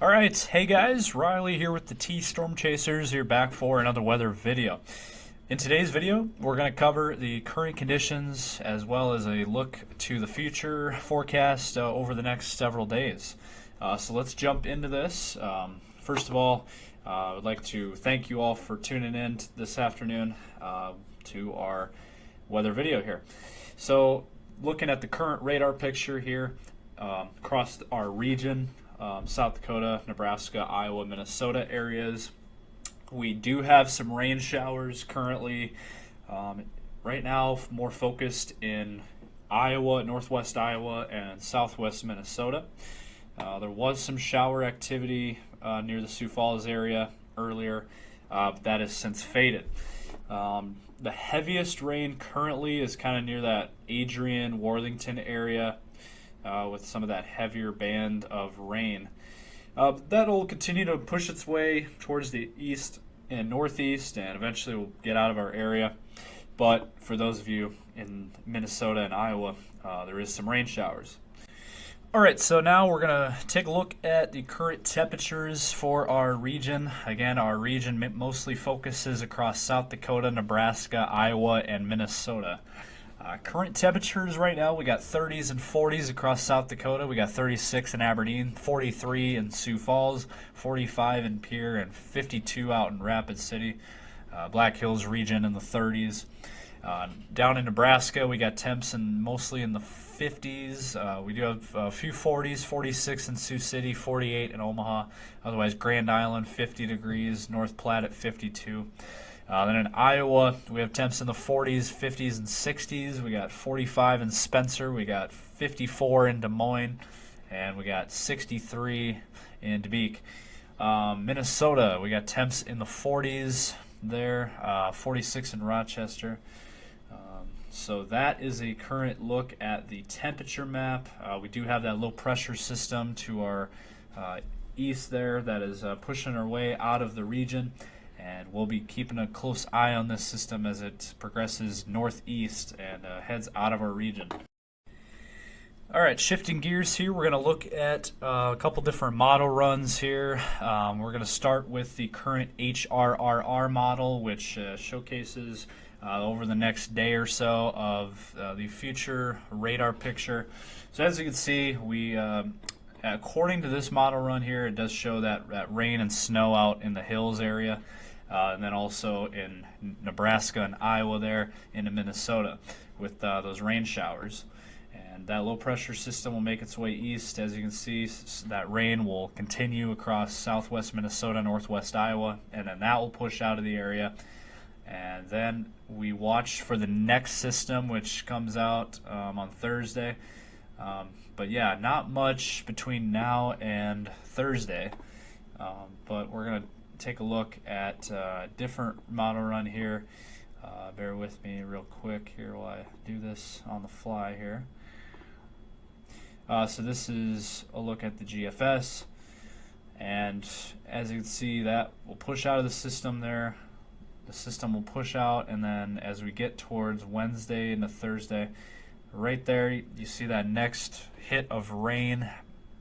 All right, hey guys, Riley here with the T Storm Chasers here back for another weather video. In today's video, we're going to cover the current conditions as well as a look to the future forecast over the next several days. So let's jump into this. First of all, I would like to thank you all for tuning in this afternoon to our weather video here. So looking at the current radar picture here across our region, South Dakota, Nebraska, Iowa, Minnesota areas. We do have some rain showers currently. Right now, more focused in Iowa, northwest Iowa, and southwest Minnesota. There was some shower activity near the Sioux Falls area earlier, but that has since faded. The heaviest rain currently is kind of near that Adrian, Worthington area. With some of that heavier band of rain. That'll continue to push its way towards the east and northeast, and eventually will get out of our area. But for those of you in Minnesota and Iowa, there is some rain showers. All right, so now we're going to take a look at the current temperatures for our region. Again, our region mostly focuses across South Dakota, Nebraska, Iowa, and Minnesota. Current temperatures right now, we got 30s and 40s across South Dakota. We got 36 in Aberdeen, 43 in Sioux Falls, 45 in Pierre, and 52 out in Rapid City. Black Hills region in the 30s. Down in Nebraska, we got temps mostly in the 50s. We do have a few 40s, 46 in Sioux City, 48 in Omaha. Otherwise, Grand Island, 50 degrees. North Platte at 52. Then in Iowa, we have temps in the 40s, 50s, and 60s. We got 45 in Spencer. We got 54 in Des Moines. And we got 63 in Dubuque. Minnesota, we got temps in the 40s there, 46 in Rochester. So that is a current look at the temperature map. We do have that low pressure system to our east there that is pushing our way out of the region. And we'll be keeping a close eye on this system as it progresses northeast and heads out of our region. All right, shifting gears here, we're going to look at a couple different model runs here. We're going to start with the current HRRR model, which showcases over the next day or so of the future radar picture. So as you can see, we according to this model run here, it does show that rain and snow out in the hills area. And then also in Nebraska and Iowa there into Minnesota with those rain showers. And that low pressure system will make its way east. As you can see, that rain will continue across southwest Minnesota, northwest Iowa, and then that will push out of the area. And then we watch for the next system, which comes out on Thursday. But yeah, not much between now and Thursday. But we're going to take a look at a different model run here. Bear with me real quick here while I do this on the fly here. So this is a look at the GFS, and as you can see, that will push out of the system there. The system will push out, and then as we get towards Wednesday into Thursday, right there you see that next hit of rain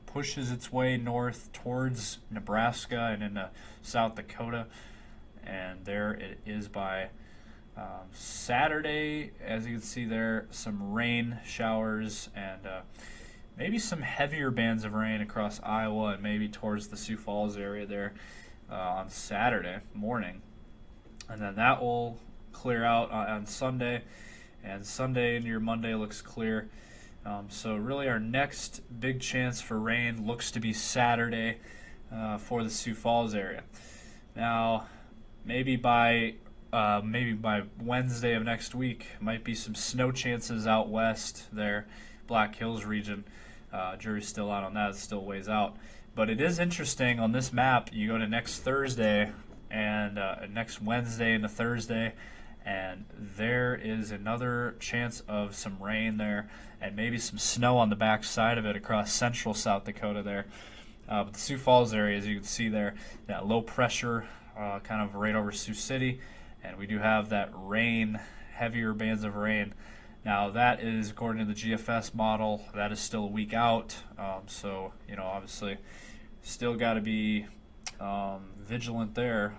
pushes its way north towards Nebraska and into South Dakota, and there it is by Saturday. As you can see there, some rain showers and maybe some heavier bands of rain across Iowa and maybe towards the Sioux Falls area there on Saturday morning, and then that will clear out on Sunday, and Sunday into your Monday looks clear. So really our next big chance for rain looks to be Saturday for the Sioux Falls area. Now, maybe by Wednesday of next week, might be some snow chances out west there, Black Hills region. Jury's still out on that, it's still ways out. But it is interesting on this map, you go to next Thursday and next Wednesday into Thursday, and there is another chance of some rain there and maybe some snow on the back side of it across central South Dakota there. But the Sioux Falls area, as you can see there, that low pressure kind of right over Sioux City, and we do have that rain, heavier bands of rain. Now that is according to the GFS model, that is still a week out, so obviously still got to be vigilant there,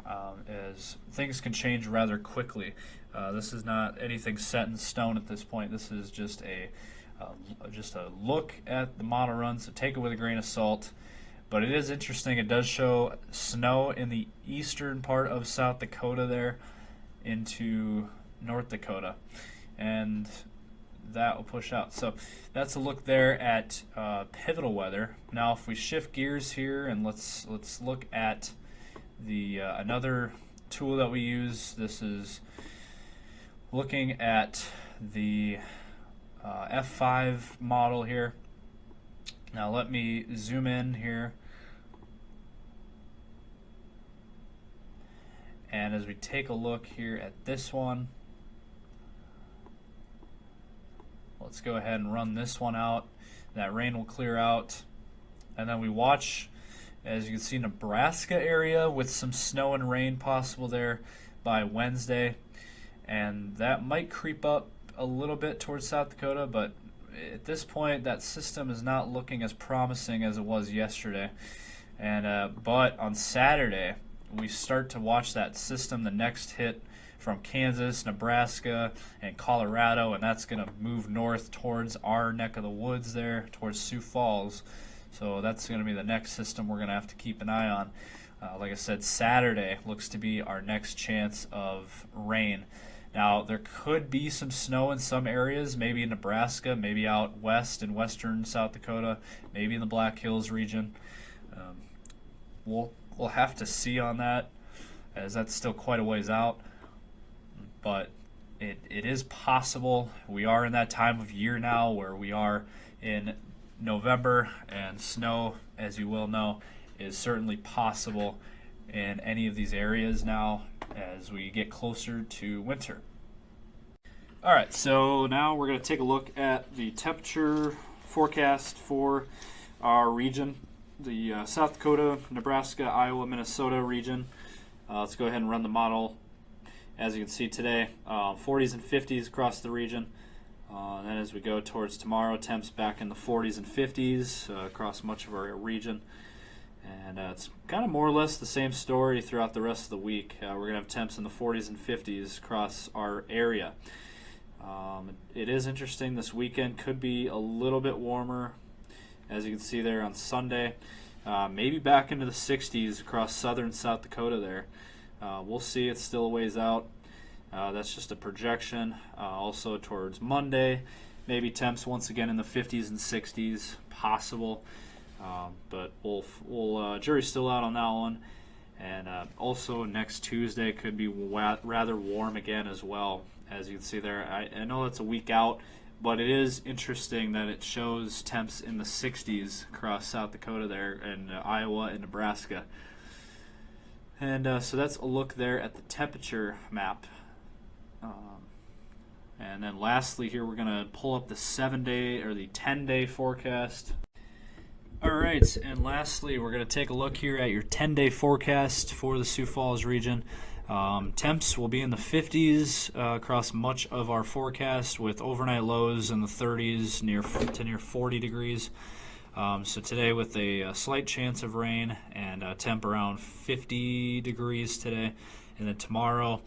as things can change rather quickly. This is not anything set in stone at this point. This is just a look at the model run, so take it with a grain of salt. But it is interesting. It does show snow in the eastern part of South Dakota there into North Dakota, and that will push out. So that's a look there at pivotal weather. Now, if we shift gears here and let's look at the another tool that we use. This is looking at the F5 model here. Now let me zoom in here. And as we take a look here at this one, let's go ahead and run this one out. That rain will clear out. And then we watch, as you can see, Nebraska area with some snow and rain possible there by Wednesday. And that might creep up a little bit towards South Dakota, but at this point that system is not looking as promising as it was yesterday. And but on Saturday, we start to watch that system, the next hit from Kansas, Nebraska, and Colorado, and that's going to move north towards our neck of the woods there, towards Sioux Falls. So that's going to be the next system we're going to have to keep an eye on. Like I said, Saturday looks to be our next chance of rain. Now, there could be some snow in some areas, maybe in Nebraska, maybe out west in western South Dakota, maybe in the Black Hills region. We'll have to see on that, as that's still quite a ways out. But it is possible. We are in that time of year now where we are in November, and snow, as you will know, is certainly possible in any of these areas now as we get closer to winter. All right, so now we're going to take a look at the temperature forecast for our region, the South Dakota, Nebraska, Iowa, Minnesota region. Let's go ahead and run the model. As you can see today, 40s and 50s across the region. And then as we go towards tomorrow, temps back in the 40s and 50s across much of our region. And it's kind of more or less the same story throughout the rest of the week. We're going to have temps in the 40s and 50s across our area. It is interesting. This weekend could be a little bit warmer, as you can see there on Sunday. Maybe back into the 60s across southern South Dakota there. We'll see. It's still a ways out. That's just a projection. Also towards Monday, maybe temps once again in the 50s and 60s, possible. But we'll jury's still out on that one. And also next Tuesday could be rather warm again as well, as you can see there. I know that's a week out, but it is interesting that it shows temps in the 60s across South Dakota there, and Iowa and Nebraska. And so that's a look there at the temperature map. And then lastly here, we're going to pull up the 7-day or the 10-day forecast. All right, and lastly, we're going to take a look here at your 10-day forecast for the Sioux Falls region. Temps will be in the 50s across much of our forecast, with overnight lows in the 30s near 40 degrees. So today with a slight chance of rain, and temp around 50 degrees today. And then tomorrow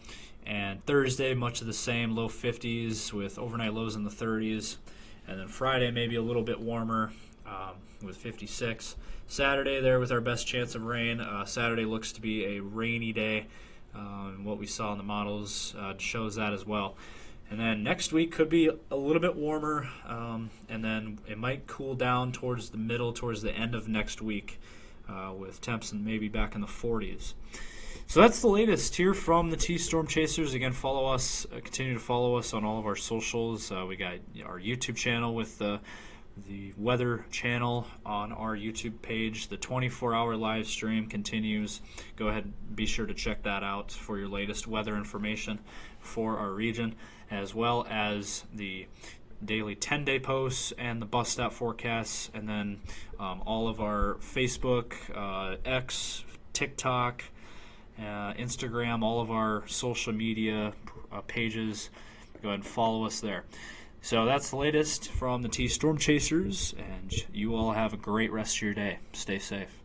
and Thursday, much of the same, low 50s with overnight lows in the 30s. And then Friday, maybe a little bit warmer with 56. Saturday there with our best chance of rain. Saturday looks to be a rainy day. What we saw in the models shows that as well. And then next week could be a little bit warmer, and then it might cool down towards the end of next week, with temps maybe back in the 40s. So that's the latest here from the T-Storm Chasers. Again, follow us, continue to follow us on all of our socials. We got our YouTube channel with the weather channel on our YouTube page. The 24-hour live stream continues. Go ahead and be sure to check that out for your latest weather information for our region, as well as the daily 10-day posts and the bus stop forecasts, and then all of our Facebook, X, TikTok, Instagram, all of our social media pages. Go ahead and follow us there. So that's the latest from the T-Storm Chasers, and you all have a great rest of your day. Stay safe.